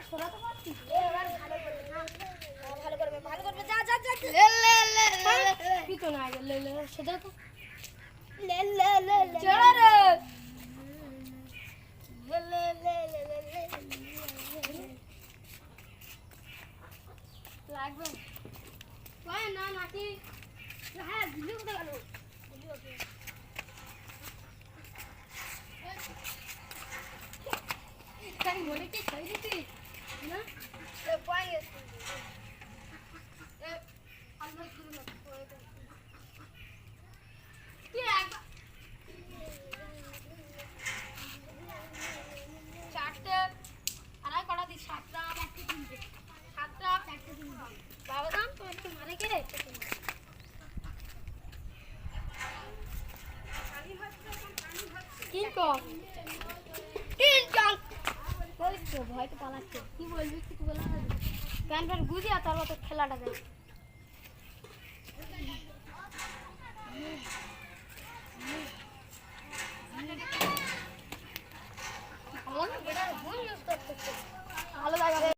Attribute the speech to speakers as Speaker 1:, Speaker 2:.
Speaker 1: সোনা তো পাচ্ছি এবার ভালো করবে না ভালো করবে যা যা যা লে কি তো না লে লে সেটা তো লে লে লে চলো রে লে লে লে লে লাগবে কই না নাকি হ্যাঁ দিলি কোথায় গেল দিলি ওকে কাই মনে কি খাই দিতি না এ পাই আছে এ আলমারি খুলে না কি একবার চারটে আড়াই কটা দি সাতটা চারটে তিনটে সাতটা চারটে তিনটে বাবা দাম তো একটু মারে কে কি কম তিন জন ওই তো ভয় তো পালাচ্ছে কি বলবি কিছু বলা না গান গান গুজিয়া তারপর তো খেলাটা দেয় ভালো জায়গা